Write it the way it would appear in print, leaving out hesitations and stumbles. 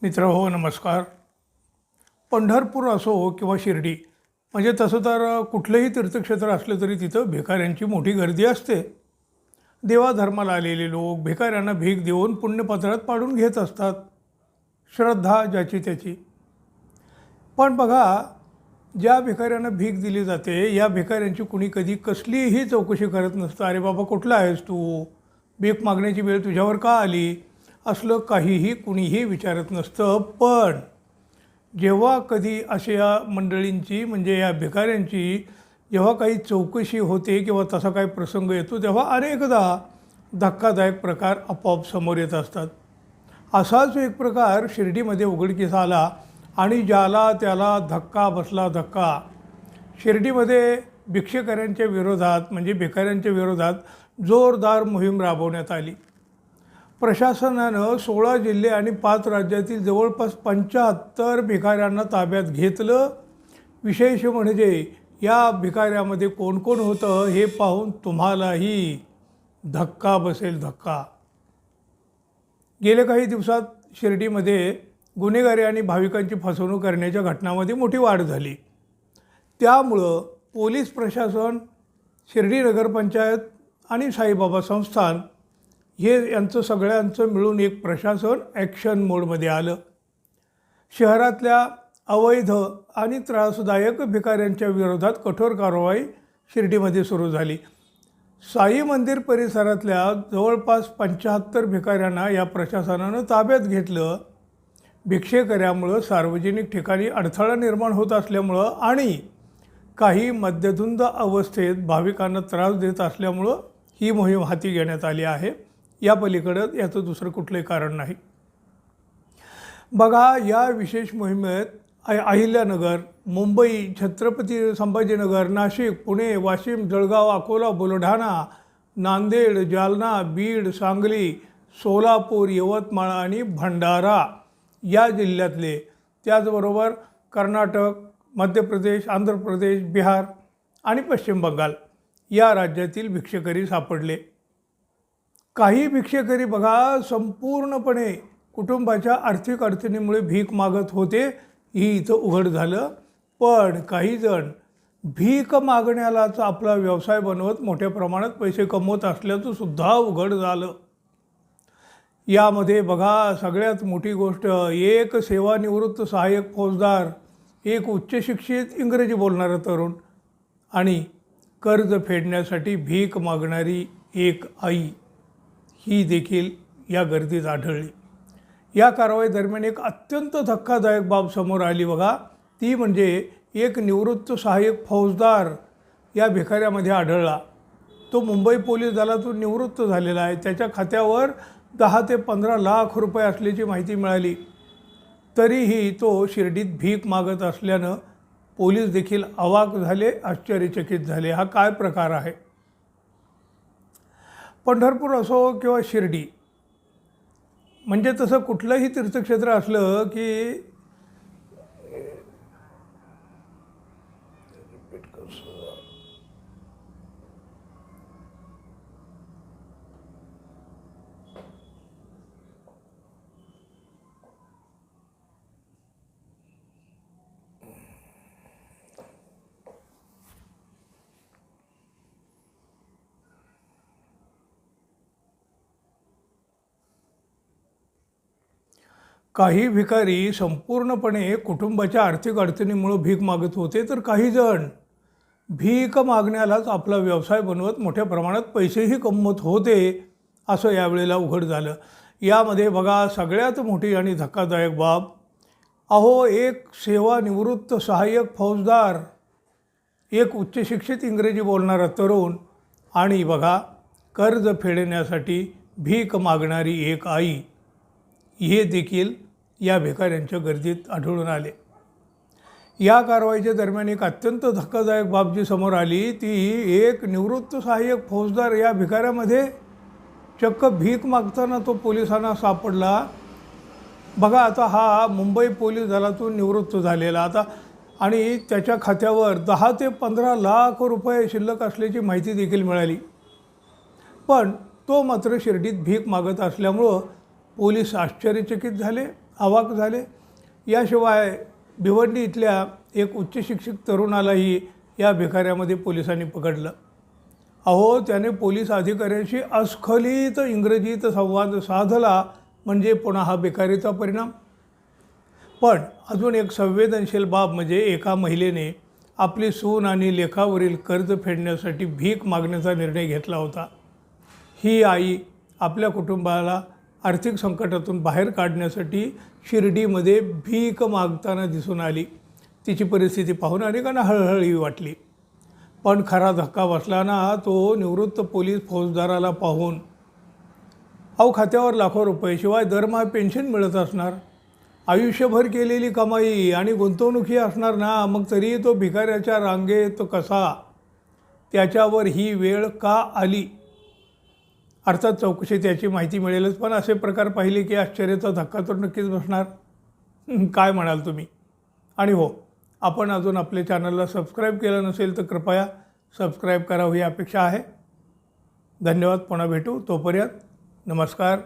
मित्रहो नमस्कार. पंढरपूर असो किंवा शिर्डी म्हणजे तसं तर कुठलंही तीर्थक्षेत्र असलं तरी तिथं भिकाऱ्यांची मोठी गर्दी असते. देवाधर्माला आलेले लोक भिकाऱ्यांना भीक देऊन पुण्यपत्रात पाडून घेत असतात, श्रद्धा ज्याची त्याची. पण बघा, ज्या भिकाऱ्यांना भीक दिली जाते या भिकाऱ्यांची कुणी कधी कसलीही चौकशी करत नसतं. अरे बाबा, कुठला आहेस तू, भीक मागण्याची वेळ तुझ्यावर का आली, असलं काहीही कुणीही विचारत नसतं. पण जेव्हा कधी अशा मंडळींची म्हणजे या भिकाऱ्यांची जेव्हा काही चौकशी होते किंवा तसा काही प्रसंग येतो तेव्हा अनेकदा धक्कादायक प्रकार आपोआप समोर येत असतात. असाच एक प्रकार शिर्डीमध्ये उघडकीस आला आणि ज्याला त्याला धक्का बसला धक्का. शिर्डीमध्ये भिक्षेकऱ्यांच्या विरोधात म्हणजे भिकाऱ्यांच्या विरोधात जोरदार मोहीम राबवण्यात आली. प्रशासनानं 16 जिल्हे आणि 5 राज्यातील जवळपास 75 भिकाऱ्यांना ताब्यात घेतलं. विशेष म्हणजे या भिकाऱ्यामध्ये कोण कोण होतं हे पाहून तुम्हालाही धक्का बसेल धक्का. गेल्या काही दिवसात शिर्डीमध्ये गुन्हेगारी आणि भाविकांची फसवणूक करण्याच्या घटनांमध्ये मोठी वाढ झाली. त्यामुळं पोलीस प्रशासन, शिर्डी नगरपंचायत आणि साईबाबा संस्थान हे यांचं सगळ्यांचं मिळून एक प्रशासन ॲक्शन मोडमध्ये आलं. शहरातल्या अवैध आणि त्रासदायक भिकाऱ्यांच्या विरोधात कठोर कारवाई शिर्डीमध्ये सुरू झाली. साई मंदिर परिसरातल्या जवळपास 75 भिकाऱ्यांना या प्रशासनानं ताब्यात घेतलं. भिक्षेकऱ्यामुळं सार्वजनिक ठिकाणी अडथळा निर्माण होत असल्यामुळं आणि काही मद्यधुंद अवस्थेत भाविकांना त्रास देत असल्यामुळं ही मोहीम हाती घेण्यात आली आहे. या पलीकडं याचं दुसरं कुठलंही कारण नाही. बघा, या विशेष मोहिमेत अहिल्यानगर, मुंबई, छत्रपती संभाजीनगर, नाशिक, पुणे, वाशिम, जळगाव, अकोला, बुलढाणा, नांदेड, जालना, बीड, सांगली, सोलापूर, यवतमाळ आणि भंडारा या जिल्ह्यातले, त्याचबरोबर कर्नाटक, मध्य प्रदेश, आंध्र प्रदेश, बिहार आणि पश्चिम बंगाल या राज्यातील भिक्षेकरी सापडले. काही भिक्षेकरी बघा संपूर्णपणे कुटुंबाच्या आर्थिक अडचणीमुळे भीक मागत होते, ही इथं उघड झालं. पण काही जण भीक मागण्यालाच आपला व्यवसाय बनवत मोठ्या प्रमाणात पैसे कमवत असल्याचं सुद्धा उघड झालं. यामध्ये बघा सगळ्यात मोठी गोष्ट, एक सेवानिवृत्त सहाय्यक फौजदार, एक उच्चशिक्षित इंग्रजी बोलणारा तरुण आणि कर्ज फेडण्यासाठी भीक मागणारी एक आई ही देखील या गर्दीत आढळली. या कारवाई दरम्यान एक अत्यंत धक्कादायक बाब समोर आली बघा. ती म्हणजे एक निवृत्त सहाय्यक फौजदार या भिकाऱ्यामध्ये आढळला. तो मुंबई पोलीस दलातून निवृत्त झालेला आहे. त्याच्या खात्यावर 10 ते 15 लाख रुपये असल्याची माहिती मिळाली. तरीही तो शिर्डीत भीक मागत असल्यानं पोलीस देखील अवाक झाले, आश्चर्यचकित झाले. हा काय प्रकार आहे? पंढरपूर असो किंवा शिर्डी म्हणजे तसं कुठलंही तीर्थक्षेत्र असलं की काही भिकारी संपूर्णपणे कुटुंबाच्या आर्थिक अडचणीमुळे भीक मागत होते, तर काही जण भीक मागण्यालाच आपला व्यवसाय बनवत मोठ्या प्रमाणात पैसेही कमवत होते, असं यावेळेला उघड झालं. यामध्ये बघा सगळ्यात मोठी आणि धक्कादायक बाब, अहो एक सेवानिवृत्त सहाय्यक फौजदार, एक उच्चशिक्षित इंग्रजी बोलणारा तरुण आणि बघा कर्ज फेडण्यासाठी भीक मागणारी एक आई, हे देखील या भिकाऱ्यांच्या गर्दीत आढळून आले. या कारवाईच्या दरम्यान एक अत्यंत धक्कादायक बाब जी समोर आली ती एक निवृत्त सहाय्यक फौजदार या भिकाऱ्यामध्ये चक्क भीक मागताना तो पोलिसांना सापडला. बघा, आता हा मुंबई पोलीस दलातून निवृत्त झालेला आता आणि त्याच्या खात्यावर 10 ते 15 लाख रुपये शिल्लक असल्याची माहिती देखील मिळाली. पण तो मात्र शिर्डीत भीक मागत असल्यामुळं पोलीस आश्चर्यचकित झाले अवाक झाले. याशिवाय भिवंडी इथल्या एक उच्च शिक्षित तरुणालाही या भिकाऱ्यामध्ये पोलिसांनी पकडलं. अहो, त्याने पोलीस अधिकाऱ्यांशी अस्खलित इंग्रजीत संवाद साधला, म्हणजे पुन्हा हा भिकारीचा परिणाम. पण अजून एक संवेदनशील बाब म्हणजे एका महिलेने आपली सून आणि लेकावरील कर्ज फेडण्यासाठी भीक मागण्याचा निर्णय घेतला होता. ही आई आपल्या कुटुंबाला आर्थिक संकटातून बाहेर काढण्यासाठी शिर्डीमध्ये भीक मागताना दिसून आली. तिची परिस्थिती पाहून अनेकांना हळहळही वाटली. पण खरा धक्का बसला ना तो निवृत्त पोलीस फौजदाराला पाहून. अहो, खात्यावर लाखो रुपये, शिवाय दरमहा पेन्शन मिळत असणार, आयुष्यभर केलेली कमाई आणि गुंतवणूकही असणार ना, मग तरीही तो भिकाऱ्याच्या रांगेत कसा? त्याच्यावर ही वेळ का आली? अर्थात चौकशी त्याची माहिती मिळेलच, पण असे प्रकार पाहिले की आश्चर्याचा धक्का तर नक्कीच बसणार. काय म्हणाल तुम्ही? आणि हो, आपण अजून आपल्या चॅनलला सबस्क्राईब केलं नसेल तर कृपया सबस्क्राईब करावं ही अपेक्षा आहे. धन्यवाद. पुन्हा भेटू. तोपर्यंत नमस्कार.